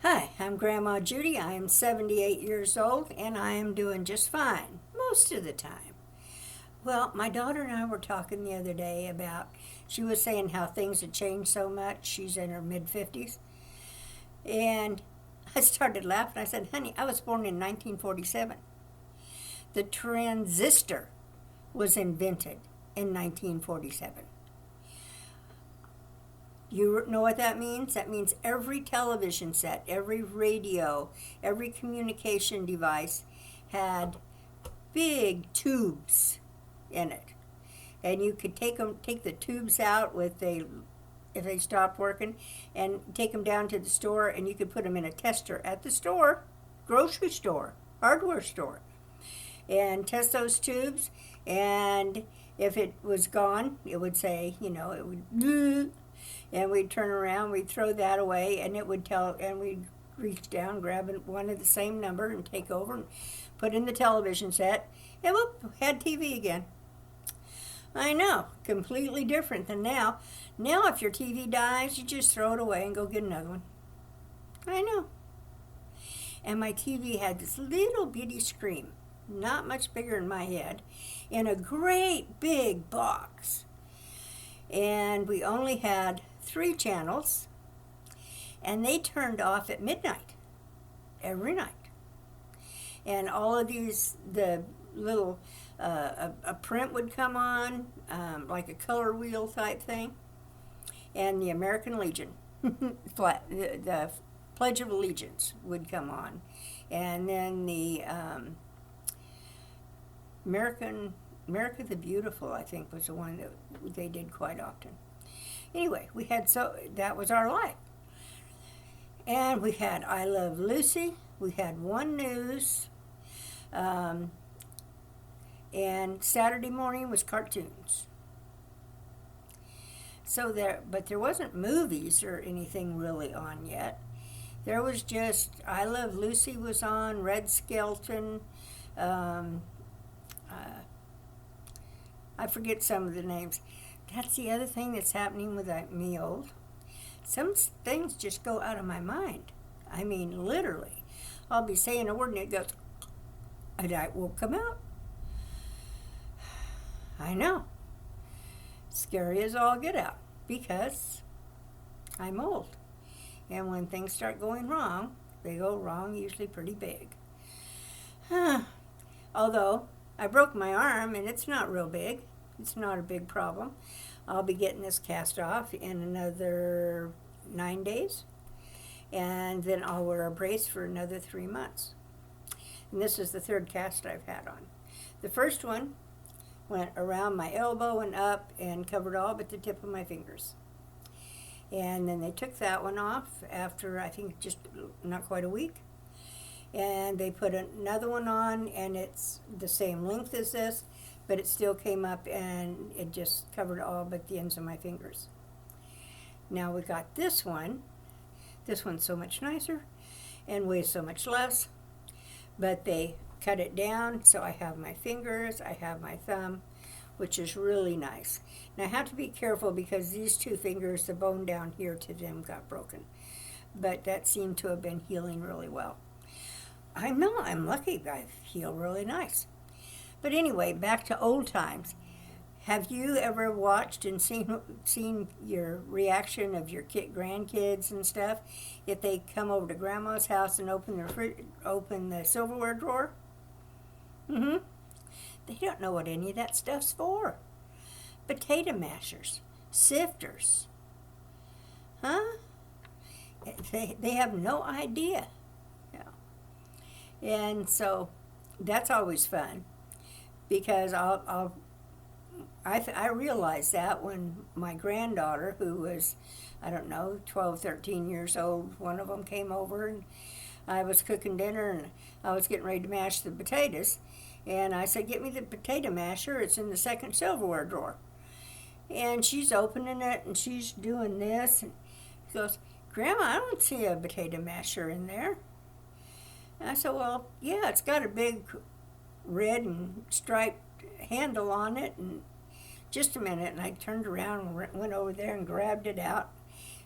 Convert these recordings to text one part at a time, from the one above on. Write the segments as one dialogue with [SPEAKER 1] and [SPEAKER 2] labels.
[SPEAKER 1] Hi, I'm Grandma Judy. I am 78 years old and I am doing just fine most of the time. Well, my daughter and I were talking the other day about, she was saying how things had changed so much. She's in her mid 50s. And I started laughing. I said, honey, I was born in 1947. The transistor was invented in 1947. You know what that means? That means every television set, every radio, every communication device had big tubes in it. And you could take the tubes out if they stopped working, and take them down to the store, and you could put them in a tester at the store, grocery store, hardware store, and test those tubes. And if it was gone, it would say, it would, and we'd turn around, we'd throw that away, and it would tell, and we'd reach down, grab one of the same number, and take over, and put in the television set, and whoop, had TV again. I know, completely different than now. Now, if your TV dies, you just throw it away and go get another one. I know. And my TV had this little bitty screen, not much bigger than my head, in a great big box. And we only had 3 channels, and they turned off at midnight every night. And all of these, the little, a print would come on, like a color wheel type thing, and the American Legion, the Pledge of Allegiance would come on, and then the America the Beautiful, I think, was the one that they did quite often. Anyway, that was our life. And we had I Love Lucy, we had One News, and Saturday morning was cartoons. But there wasn't movies or anything really on yet. There was just I Love Lucy was on, Red Skelton, I forget some of the names. That's the other thing that's happening with me old. Some things just go out of my mind. I mean, literally. I'll be saying a word and it goes, and it will come out. I know. Scary as all get out, because I'm old. And when things start going wrong, they go wrong usually pretty big. Although, I broke my arm and it's not real big. It's not a big problem. I'll be getting this cast off in another 9 days. And then I'll wear a brace for another 3 months. And this is the 3rd cast I've had on. The first one went around my elbow and up and covered all but the tip of my fingers. And then they took that one off after, I think, just not quite a week. And they put another one on, and it's the same length as this, but it still came up and it just covered all but the ends of my fingers. Now we got this one. This one's so much nicer and weighs so much less, but they cut it down, so I have my fingers, I have my thumb, which is really nice. Now I have to be careful because these 2 fingers, the bone down here to them got broken, but that seemed to have been healing really well. I know, I'm lucky. I feel really nice. But anyway, back to old times. Have you ever watched and seen your reaction of your grandkids and stuff if they come over to Grandma's house and open the silverware drawer? They don't know what any of that stuff's for. Potato mashers, sifters. They have no idea. And so that's always fun, because I realized that when my granddaughter, who was, 12, 13 years old, one of them came over and I was cooking dinner and I was getting ready to mash the potatoes. And I said, get me the potato masher. It's in the 2nd silverware drawer. And she's opening it and she's doing this. And she goes, Grandma, I don't see a potato masher in there. And I said, well, yeah, it's got a big red and striped handle on it. And just a minute, and I turned around and went over there and grabbed it out.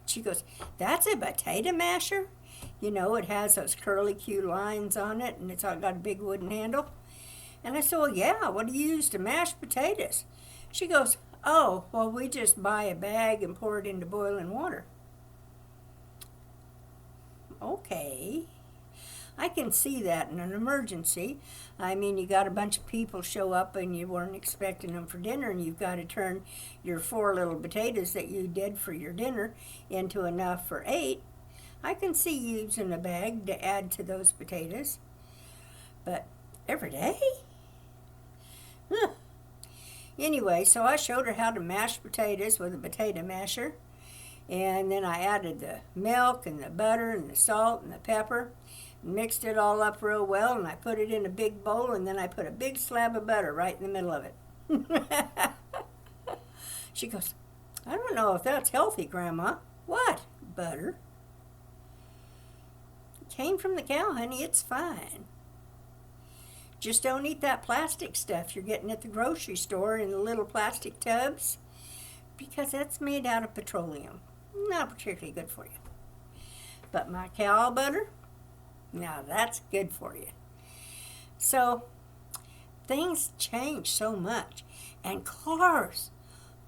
[SPEAKER 1] She goes, that's a potato masher? You know, it has those curly Q lines on it, and it's all got a big wooden handle. And I said, well, yeah, what do you use to mash potatoes? She goes, oh, well, we just buy a bag and pour it into boiling water. Okay. I can see that in an emergency. I mean, you got a bunch of people show up and you weren't expecting them for dinner, and you've got to turn your 4 little potatoes that you did for your dinner into enough for 8. I can see using a bag to add to those potatoes. But every day? Huh. Anyway, so I showed her how to mash potatoes with a potato masher. And then I added the milk and the butter and the salt and the pepper. Mixed it all up real well, and I put it in a big bowl, and then I put a big slab of butter right in the middle of it. She goes, I don't know if that's healthy, Grandma. What? Butter? It came from the cow, honey. It's fine. Just don't eat that plastic stuff you're getting at the grocery store in the little plastic tubs, because that's made out of petroleum. Not particularly good for you. But my cow butter, now that's good for you. So things change so much. And cars,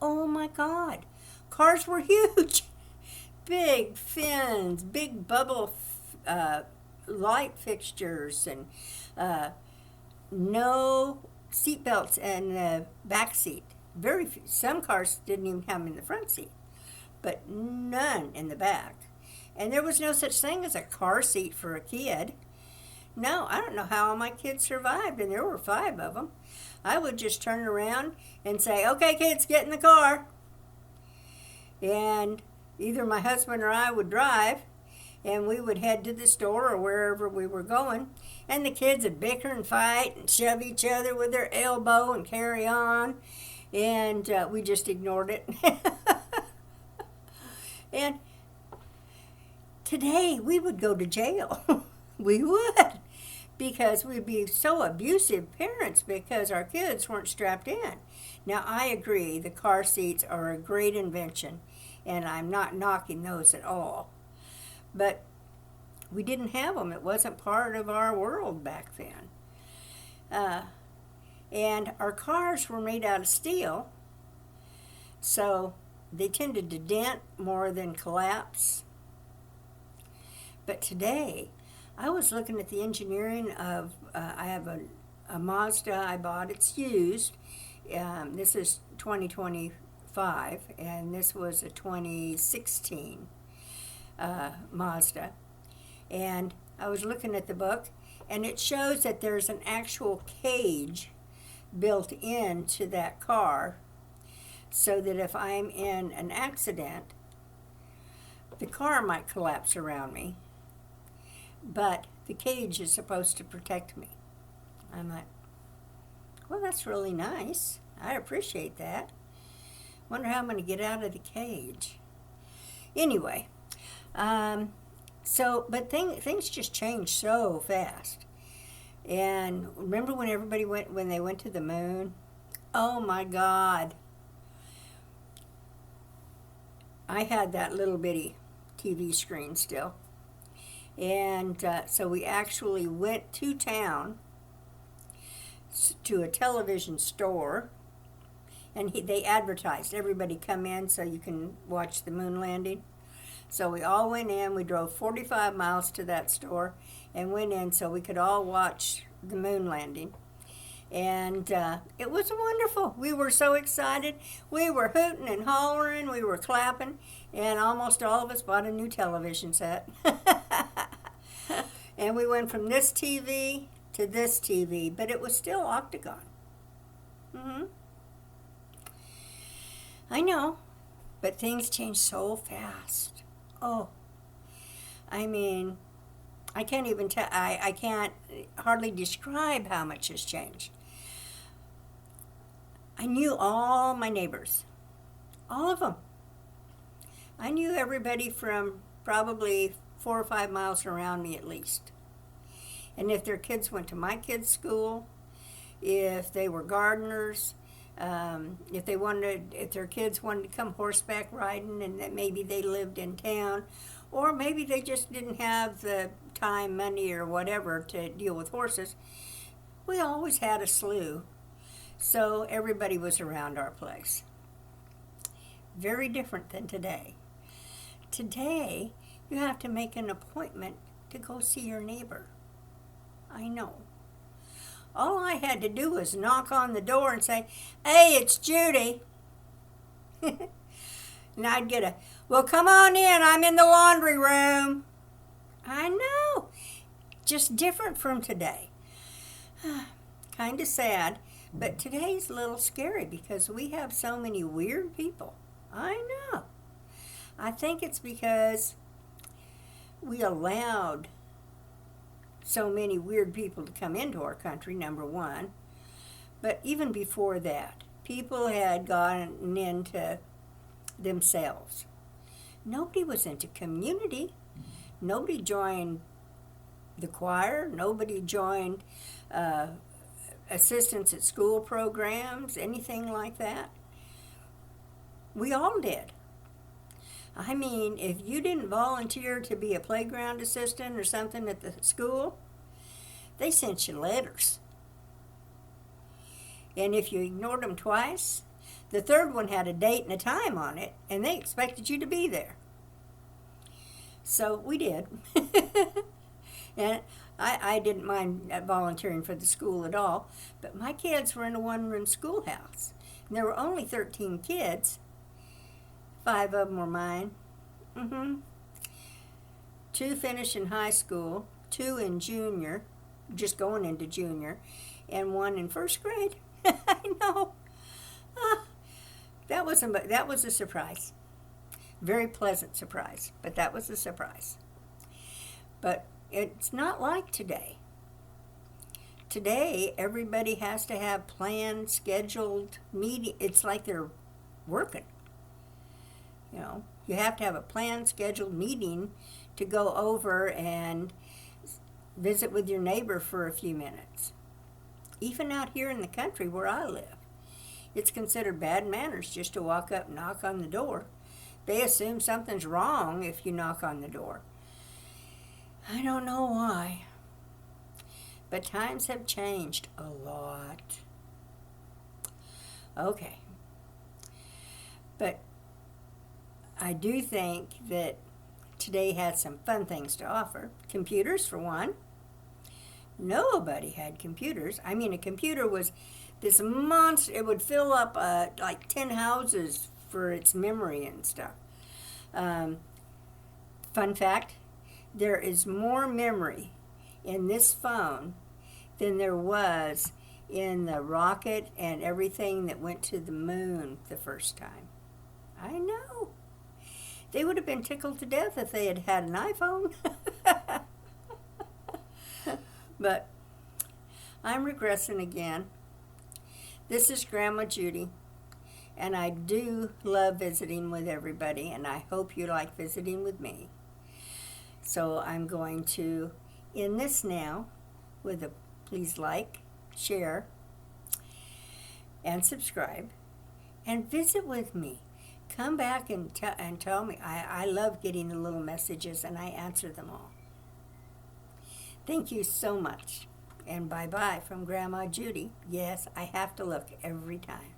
[SPEAKER 1] oh my God, cars were huge. Big fins, big bubble light fixtures, and no seat belts in the back seat. Very few. Some cars didn't even have them in the front seat, but none in the back. And there was no such thing as a car seat for a kid. No, I don't know how my kids survived, and there were 5 of them. I would just turn around and say, okay, kids, get in the car. And either my husband or I would drive, and we would head to the store or wherever we were going. And the kids would bicker and fight and shove each other with their elbow and carry on. And we just ignored it. And today we would go to jail. We would. Because we'd be so abusive parents because our kids weren't strapped in. Now, I agree, the car seats are a great invention, and I'm not knocking those at all. But we didn't have them. It wasn't part of our world back then. And our cars were made out of steel, so they tended to dent more than collapse. But today, I was looking at the engineering of, I have a Mazda I bought. It's used. This is 2025, and this was a 2016 Mazda. And I was looking at the book, and it shows that there's an actual cage built into that car so that if I'm in an accident, the car might collapse around me, but the cage is supposed to protect me. I'm like, well, that's really nice. I appreciate that. Wonder how I'm going to get out of the cage. Anyway, but things just change so fast. And remember when when they went to the moon? Oh my God. I had that little bitty TV screen still. And so we actually went to town to a television store, and they advertised, everybody come in so you can watch the moon landing. So we all went in. We drove 45 miles to that store and went in so we could all watch the moon landing. And it was wonderful. We were so excited. We were hooting and hollering. We were clapping. And almost all of us bought a new television set. And we went from this TV to this TV, but it was still octagon. I know, but things change so fast. Oh, I mean, I can't even tell. I can't hardly describe how much has changed. I knew all my neighbors, all of them. I knew everybody from probably 4 or 5 miles around me at least. And if their kids went to my kids' school, if they were gardeners, if their kids wanted to come horseback riding and that maybe they lived in town, Or maybe they just didn't have the time, money, or whatever to deal with horses. We always had a sleigh, so everybody was around our place. Very different than today. Today, you have to make an appointment to go see your neighbor. I know. All I had to do was knock on the door and say, "Hey, it's Judy." And I'd get a, "Well, come on in, I'm in the laundry room." I know. Just different from today. Kind of sad, but today's a little scary because we have so many weird people. I know. I think it's because we allowed so many weird people to come into our country, number one. But even before that, people had gotten into themselves. Nobody was into community. Nobody joined the choir. Nobody joined assistance at school programs, anything like that. We all did. I mean, if you didn't volunteer to be a playground assistant or something at the school, they sent you letters. And if you ignored them twice, the third one had a date and a time on it, and they expected you to be there. So we did. And I didn't mind volunteering for the school at all, but my kids were in a one-room schoolhouse. And there were only 13 kids. 5 of them were mine. 2 finished in high school, 2 in junior, just going into junior, and 1 in first grade. I know. That was a surprise. Very pleasant surprise, but that was a surprise. But it's not like today. Today, everybody has to have planned, scheduled meeting. It's like they're working. You know, you have to have a planned, scheduled meeting to go over and visit with your neighbor for a few minutes. Even out here in the country where I live, it's considered bad manners just to walk up and knock on the door. They assume something's wrong if you knock on the door. I don't know why. But times have changed a lot. Okay. But I do think that today had some fun things to offer. Computers, for one. Nobody had computers. I mean, a computer was this monster. It would fill up like 10 houses for its memory and stuff. Fun fact, there is more memory in this phone than there was in the rocket and everything that went to the moon the first time. I know. They would have been tickled to death if they had had an iPhone. But I'm regressing again. This is Grandma Judy, and I do love visiting with everybody, and I hope you like visiting with me. So I'm going to end this now with a please like, share, and subscribe, and visit with me. Come back and tell me. I love getting the little messages, and I answer them all. Thank you so much. And bye-bye from Grandma Judy. Yes, I have to look every time.